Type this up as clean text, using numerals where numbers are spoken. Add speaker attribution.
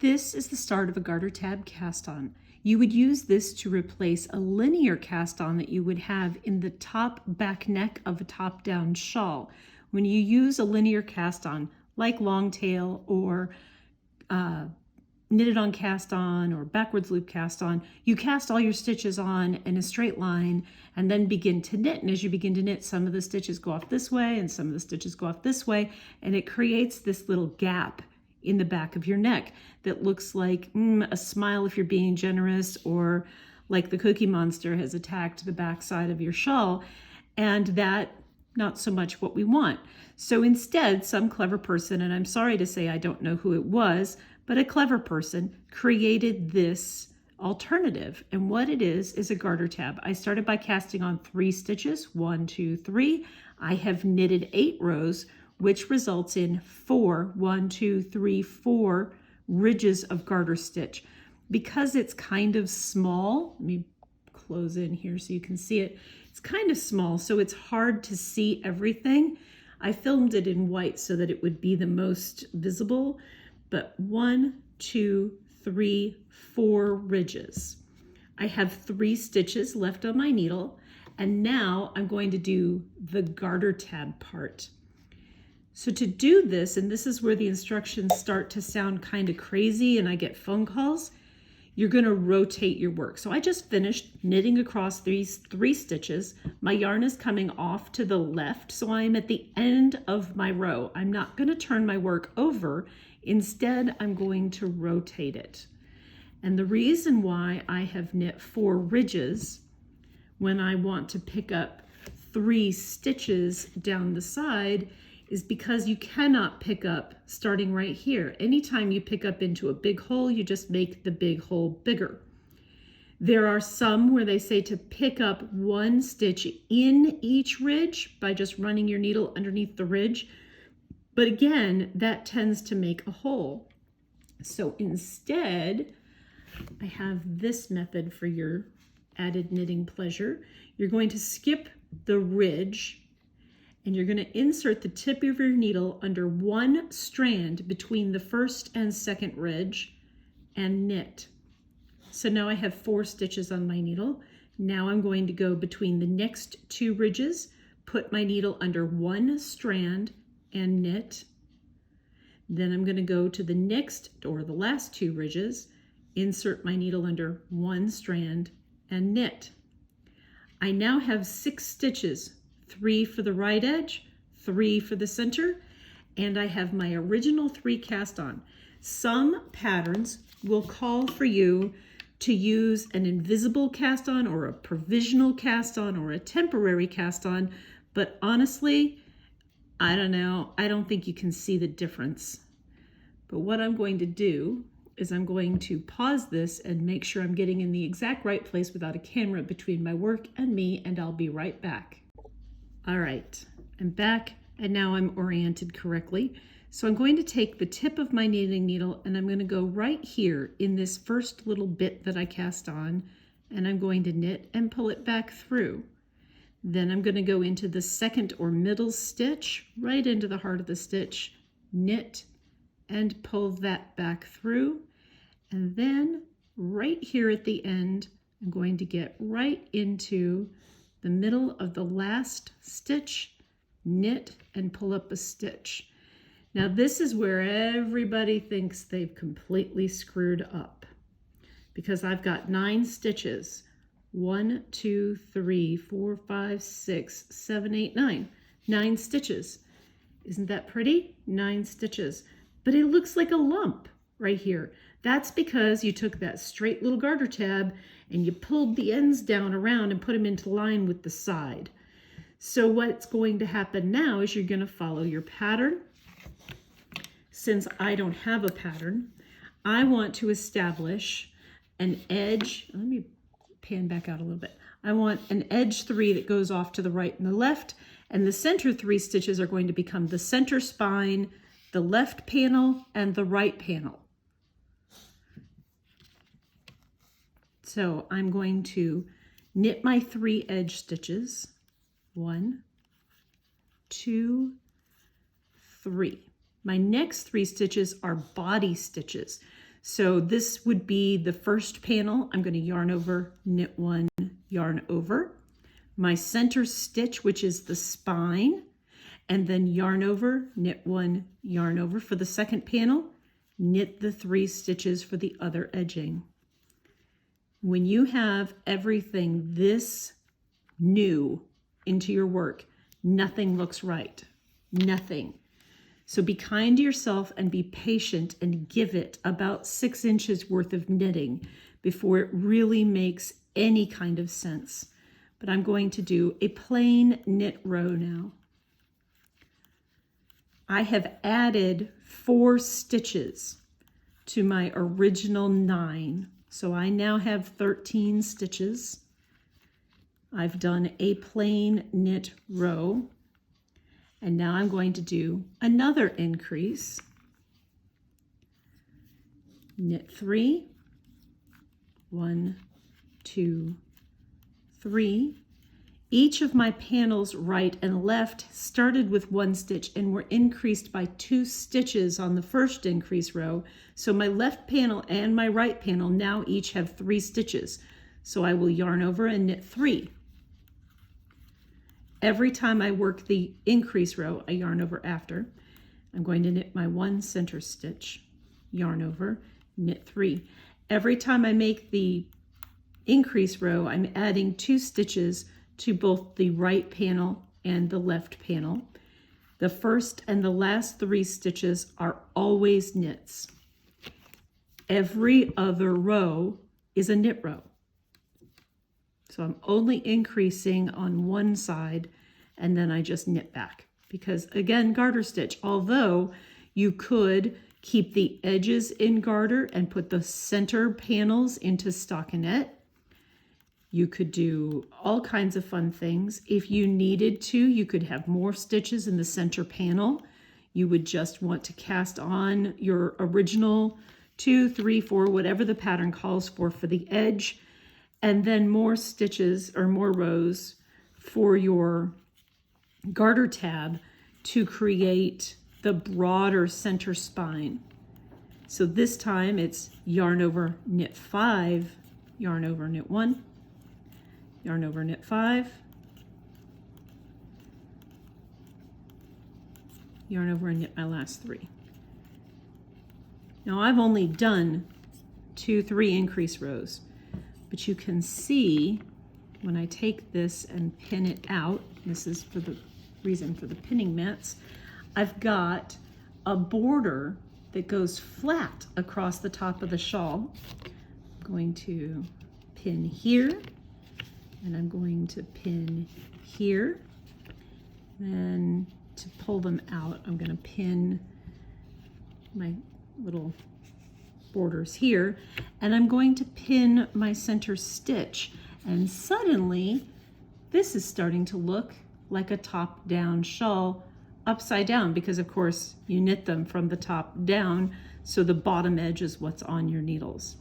Speaker 1: This is the start of a garter tab cast-on. You would use this to replace a linear cast-on that you would have in the top back neck of a top-down shawl. When you use a linear cast-on, like long tail or knitted on cast-on or backwards loop cast-on, you cast all your stitches on in a straight line and then begin to knit. And as you begin to knit, some of the stitches go off this way and some of the stitches go off this way, and it creates this little gap in the back of your neck that looks like a smile if you're being generous, or like the Cookie Monster has attacked the back side of your shawl, and that not so much what we want. So instead, some clever person, and I'm sorry to say I don't know who it was, but a clever person created this alternative. And what it is a garter tab. I started by casting on 3 stitches, 1, 2, 3. I have knitted 8 rows, which results in 4 ridges of garter stitch. Because it's kind of small, let me close in here so you can see it. It's kind of small, so it's hard to see everything. I filmed it in white so that it would be the most visible, but 1, 2, 3, 4 ridges. I have 3 stitches left on my needle, and now I'm going to do the garter tab part. So to do this, and this is where the instructions start to sound kind of crazy and I get phone calls, you're going to rotate your work. So I just finished knitting across these 3 stitches. My yarn is coming off to the left, so I'm at the end of my row. I'm not going to turn my work over. Instead, I'm going to rotate it. And the reason why I have knit 4 ridges when I want to pick up 3 stitches down the side is because you cannot pick up starting right here. Anytime you pick up into a big hole, you just make the big hole bigger. There are some where they say to pick up 1 stitch in each ridge by just running your needle underneath the ridge. But again, that tends to make a hole. So instead, I have this method for your added knitting pleasure. You're going to skip the ridge, and you're going to insert the tip of your needle under 1 strand between the first and second ridge and knit. So now I have 4 stitches on my needle. Now I'm going to go between the next 2 ridges, put my needle under 1 strand and knit. Then I'm going to go to the next or the last 2 ridges, insert my needle under 1 strand and knit. I now have 6 stitches. 3 for the right edge, 3 for the center, and I have my original 3 cast on. Some patterns will call for you to use an invisible cast on or a provisional cast on or a temporary cast on, but honestly, I don't know. I don't think you can see the difference. But what I'm going to do is I'm going to pause this and make sure I'm getting in the exact right place without a camera between my work and me, and I'll be right back. All right, I'm back, and now I'm oriented correctly. So I'm going to take the tip of my knitting needle and I'm going to go right here in this first little bit that I cast on, and I'm going to knit and pull it back through. Then I'm going to go into the second or middle stitch, right into the heart of the stitch, knit and pull that back through. And then right here at the end, I'm going to get right into the middle of the last stitch, knit and pull up a stitch. Now this is where everybody thinks they've completely screwed up, because I've got 9 stitches. 1, 2, 3, 4, 5, 6, 7, 8, 9. 9 stitches. Isn't that pretty? 9 stitches. But it looks like a lump right here. That's because you took that straight little garter tab and you pulled the ends down around and put them into line with the side. So what's going to happen now is you're going to follow your pattern. Since I don't have a pattern, I want to establish an edge. Let me pan back out a little bit. I want an edge 3 that goes off to the right and the left, and the center 3 stitches are going to become the center spine, the left panel, and the right panel. So I'm going to knit my 3 edge stitches. 1, 2, 3. My next 3 stitches are body stitches. So this would be the first panel. I'm going to yarn over, knit one, yarn over. My center stitch, which is the spine, and then yarn over, knit one, yarn over. For the second panel, knit the 3 stitches for the other edging. When you have everything this new into your work, nothing looks right. Nothing. So be kind to yourself and be patient and give it about 6 inches worth of knitting before it really makes any kind of sense. But I'm going to do a plain knit row now. I have added 4 stitches to my original 9. So I now have 13 stitches. I've done a plain knit row. And now I'm going to do another increase. Knit 3, 1, 2, 3. Each of my panels, right and left, started with 1 stitch and were increased by 2 stitches on the first increase row. So my left panel and my right panel now each have 3 stitches. So I will yarn over and knit 3. Every time I work the increase row, I yarn over after. I'm going to knit my 1 center stitch, yarn over, knit 3. Every time I make the increase row, I'm adding 2 stitches to both the right panel and the left panel. The first and the last 3 stitches are always knits. Every other row is a knit row. So I'm only increasing on one side and then I just knit back. Because again, garter stitch, although you could keep the edges in garter and put the center panels into stockinette, you could do all kinds of fun things. If you needed to, you could have more stitches in the center panel. You would just want to cast on your original 2, 3, 4, whatever the pattern calls for the edge, and then more stitches or more rows for your garter tab to create the broader center spine. So this time it's yarn over, knit 5, yarn over, knit 1, yarn over, knit 5, yarn over and knit my last 3. Now I've only done 2, 3 increase rows, but you can see when I take this and pin it out, this is for the reason for the pinning mats, I've got a border that goes flat across the top of the shawl. I'm going to pin here, and I'm going to pin here. Then to pull them out, I'm going to pin my little borders here, and I'm going to pin my center stitch. And suddenly, this is starting to look like a top-down shawl upside down, because of course you knit them from the top down, so the bottom edge is what's on your needles.